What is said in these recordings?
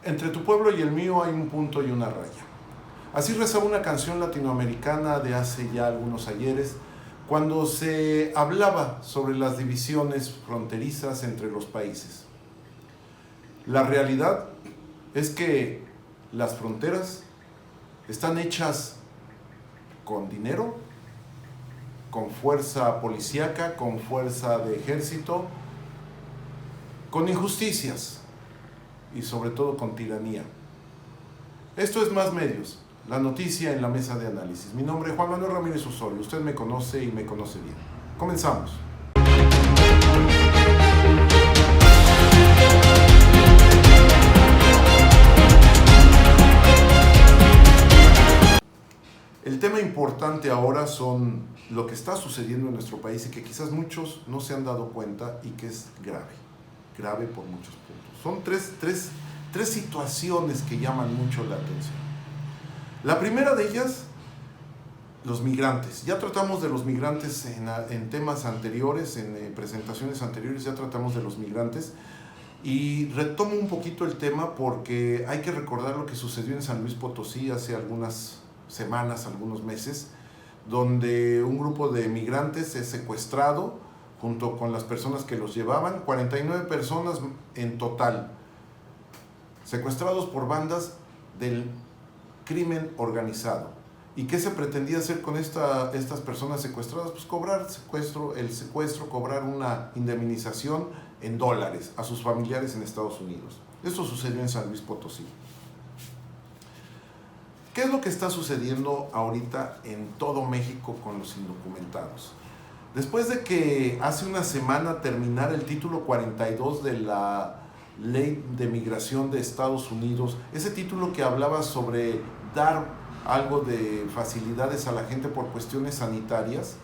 Entre tu pueblo y el mío hay un punto y una raya. Así rezaba una canción latinoamericana de hace ya algunos ayeres, cuando se hablaba sobre las divisiones fronterizas entre los países. La realidad es que las fronteras están hechas con dinero, con fuerza policíaca, con fuerza de ejército, con injusticias y sobre todo con tiranía. Esto es Más Medios, la noticia en la mesa de análisis. Mi nombre es Juan Manuel Ramírez Osorio, usted me conoce y me conoce bien. Comenzamos. El tema importante ahora son lo que está sucediendo en nuestro país y que quizás muchos no se han dado cuenta y que es grave por muchos puntos. Son tres situaciones que llaman mucho la atención. La primera de ellas, los migrantes. Ya tratamos de los migrantes en temas anteriores, en presentaciones anteriores, ya tratamos de los migrantes. Y retomo un poquito el tema porque hay que recordar lo que sucedió en San Luis Potosí hace algunas semanas, algunos meses, donde un grupo de migrantes es secuestrado junto con las personas que los llevaban, 49 personas en total, secuestrados por bandas del crimen organizado. ¿Y qué se pretendía hacer con estas personas secuestradas? Pues cobrar el secuestro, cobrar una indemnización en dólares a sus familiares en Estados Unidos. Esto sucedió en San Luis Potosí. ¿Qué es lo que está sucediendo ahorita en todo México con los indocumentados? Después de que hace una semana terminara el título 42 de la Ley de Migración de Estados Unidos, ese título que hablaba sobre dar algo de facilidades a la gente por cuestiones sanitarias,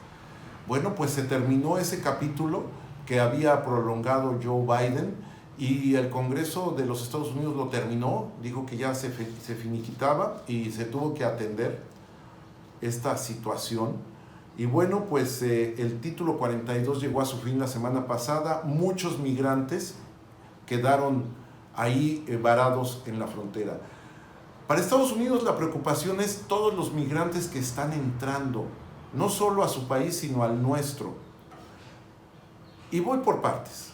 bueno, pues se terminó ese capítulo que había prolongado Joe Biden y el Congreso de los Estados Unidos lo terminó, dijo que ya se finiquitaba y se tuvo que atender esta situación. Y bueno, pues el título 42 llegó a su fin la semana pasada. Muchos migrantes quedaron ahí varados en la frontera. Para Estados Unidos la preocupación es todos los migrantes que están entrando, no solo a su país, sino al nuestro. Y voy por partes.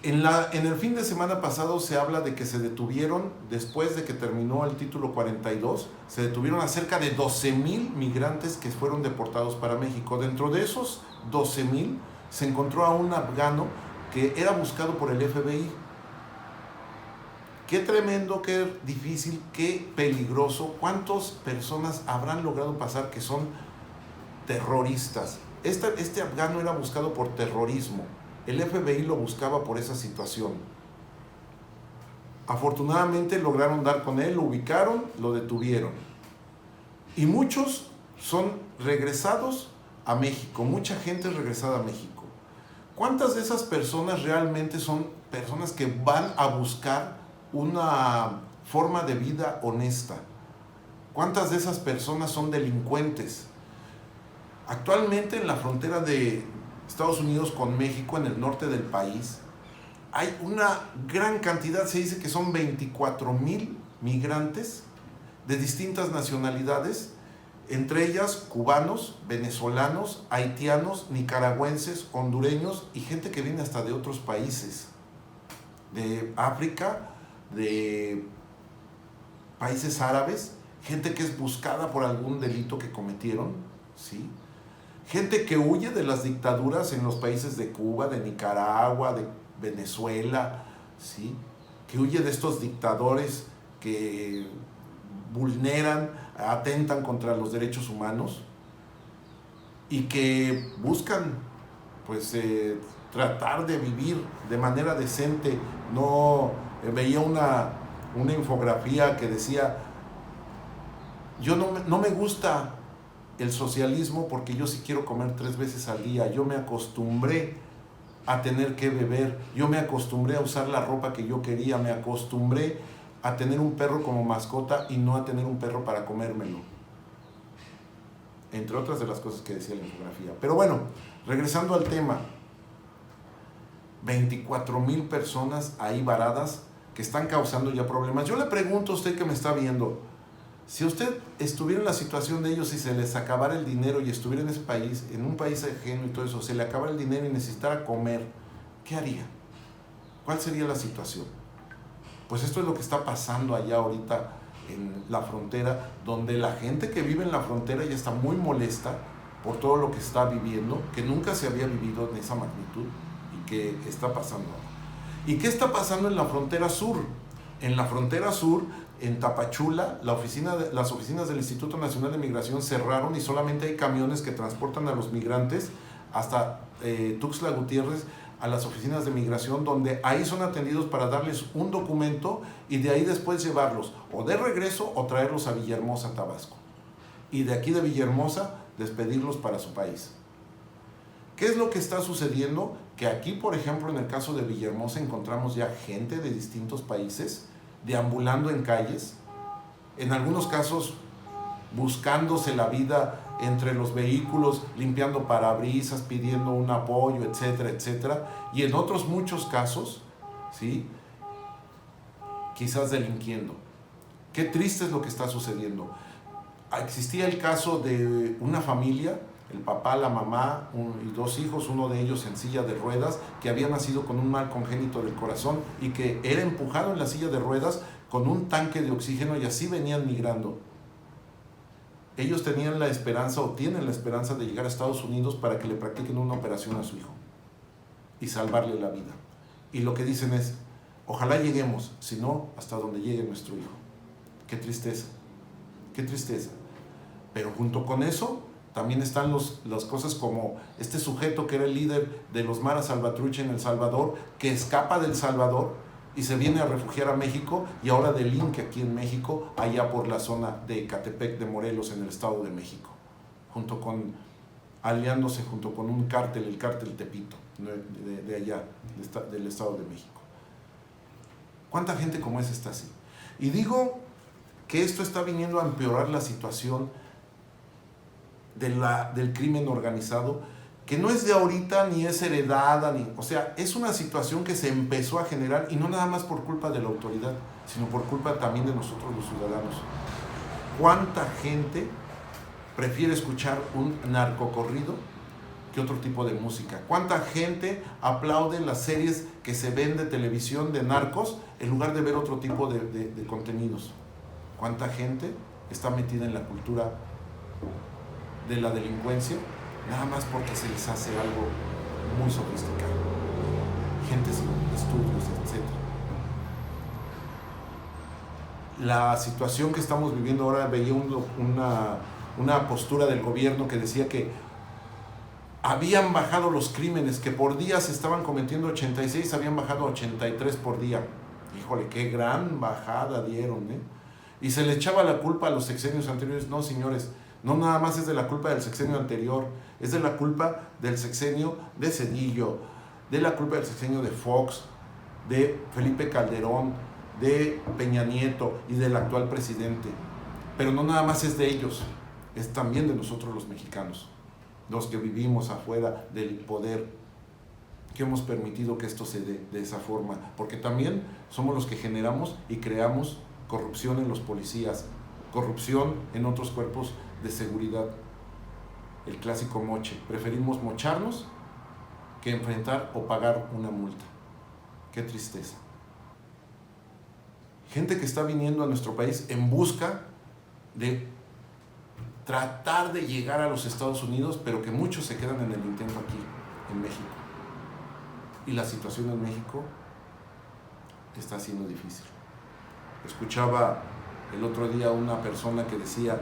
En el fin de semana pasado se habla de que se detuvieron, después de que terminó el título 42, se detuvieron a cerca de 12,000 migrantes que fueron deportados para México. Dentro de esos 12,000 se encontró a un afgano que era buscado por el FBI. Qué tremendo, qué difícil, qué peligroso. ¿Cuántas personas habrán logrado pasar que son terroristas? Este afgano era buscado por terrorismo. El FBI lo buscaba por esa situación. Afortunadamente lograron dar con él, lo ubicaron, lo detuvieron. Y muchos son regresados a México, mucha gente es regresada a México. ¿Cuántas de esas personas realmente son personas que van a buscar una forma de vida honesta? ¿Cuántas de esas personas son delincuentes? Actualmente en la frontera de Estados Unidos con México, en el norte del país, hay una gran cantidad, se dice que son 24,000 migrantes de distintas nacionalidades, entre ellas cubanos, venezolanos, haitianos, nicaragüenses, hondureños y gente que viene hasta de otros países, de África, de países árabes, gente que es buscada por algún delito que cometieron, ¿sí? Gente que huye de las dictaduras en los países de Cuba, de Nicaragua, de Venezuela, ¿sí? Que huye de estos dictadores que vulneran, atentan contra los derechos humanos y que buscan, pues, tratar de vivir de manera decente. No veía una infografía que decía: yo no me gusta el socialismo porque yo sí quiero comer 3 veces al día, yo me acostumbré a tener que beber, yo me acostumbré a usar la ropa que yo quería, me acostumbré a tener un perro como mascota y no a tener un perro para comérmelo, entre otras de las cosas que decía la infografía. Pero bueno, regresando al tema, 24,000 personas ahí varadas que están causando ya problemas. Yo le pregunto a usted que me está viendo, si usted estuviera en la situación de ellos y se les acabara el dinero y estuviera en ese país, en un país ajeno y todo eso, se le acabara el dinero y necesitara comer, ¿qué haría? ¿Cuál sería la situación? Pues esto es lo que está pasando allá ahorita en la frontera, donde la gente que vive en la frontera ya está muy molesta por todo lo que está viviendo, que nunca se había vivido en esa magnitud y que está pasando ahora. ¿Y qué está pasando en la frontera sur? En la frontera sur, en Tapachula, las oficinas del Instituto Nacional de Migración cerraron y solamente hay camiones que transportan a los migrantes hasta Tuxtla Gutiérrez, a las oficinas de migración, donde ahí son atendidos para darles un documento y de ahí después llevarlos o de regreso o traerlos a Villahermosa, Tabasco. Y de aquí de Villahermosa, despedirlos para su país. ¿Qué es lo que está sucediendo? Que aquí, por ejemplo, en el caso de Villahermosa, encontramos ya gente de distintos países deambulando en calles, en algunos casos buscándose la vida entre los vehículos, limpiando parabrisas, pidiendo un apoyo, etcétera, etcétera, y en otros muchos casos, ¿sí?, quizás delinquiendo. Qué triste es lo que está sucediendo. Existía el caso de una familia, el papá, la mamá y dos hijos, uno de ellos en silla de ruedas, que había nacido con un mal congénito del corazón y que era empujado en la silla de ruedas con un tanque de oxígeno y así venían migrando. Ellos tenían la esperanza o tienen la esperanza de llegar a Estados Unidos para que le practiquen una operación a su hijo y salvarle la vida. Y lo que dicen es, ojalá lleguemos, si no, hasta donde llegue nuestro hijo. Qué tristeza, qué tristeza. Pero junto con eso, también están las cosas como este sujeto que era el líder de los Mara Salvatrucha en El Salvador, que escapa del Salvador y se viene a refugiar a México y ahora delinque aquí en México, allá por la zona de Ecatepec de Morelos, en el Estado de México, aliándose junto con un cártel, el cártel Tepito, de allá, del Estado de México. ¿Cuánta gente como esa está así? Y digo que esto está viniendo a empeorar la situación del crimen organizado, que no es de ahorita ni es heredada, o sea, es una situación que se empezó a generar y no nada más por culpa de la autoridad, sino por culpa también de nosotros los ciudadanos. ¿Cuánta gente prefiere escuchar un narcocorrido que otro tipo de música? ¿Cuánta gente aplaude las series que se ven de televisión de narcos en lugar de ver otro tipo de contenidos? ¿Cuánta gente está metida en la cultura de la delincuencia nada más porque se les hace algo muy sofisticado? Gente sin estudios, etc. La situación que estamos viviendo ahora, veía una postura del gobierno que decía que habían bajado los crímenes, que por día se estaban cometiendo 86, habían bajado a 83 por día. Híjole, qué gran bajada dieron, ¿eh? Y se le echaba la culpa a los sexenios anteriores. No, señores, no nada más es de la culpa del sexenio anterior, es de la culpa del sexenio de Zedillo, de la culpa del sexenio de Fox, de Felipe Calderón, de Peña Nieto y del actual presidente. Pero no nada más es de ellos, es también de nosotros los mexicanos, los que vivimos afuera del poder, que hemos permitido que esto se dé de esa forma, porque también somos los que generamos y creamos corrupción en los policías, corrupción en otros cuerpos de seguridad. El clásico moche. Preferimos mocharnos que enfrentar o pagar una multa. Qué tristeza. Gente que está viniendo a nuestro país en busca de tratar de llegar a los Estados Unidos, pero que muchos se quedan en el intento aquí, en México. Y la situación en México está siendo difícil. Escuchaba el otro día una persona que decía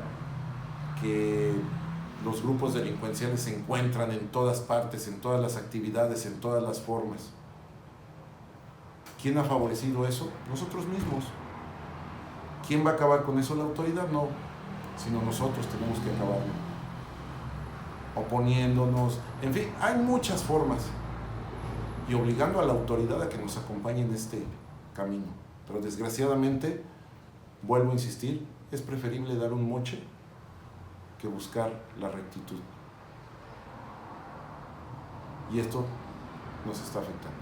que los grupos delincuenciales se encuentran en todas partes, en todas las actividades, en todas las formas. ¿Quién ha favorecido eso? Nosotros mismos. ¿Quién va a acabar con eso? La autoridad no, sino nosotros tenemos que acabarlo. Oponiéndonos, en fin, hay muchas formas. Y obligando a la autoridad a que nos acompañe en este camino. Pero desgraciadamente, vuelvo a insistir, es preferible dar un moche que buscar la rectitud. Y esto nos está afectando.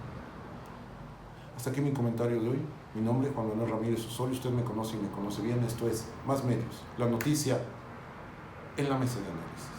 Hasta aquí mi comentario de hoy. Mi nombre es Juan Manuel Ramírez Osorio, usted me conoce y me conoce bien. Esto es Más Medios, la noticia en la mesa de análisis.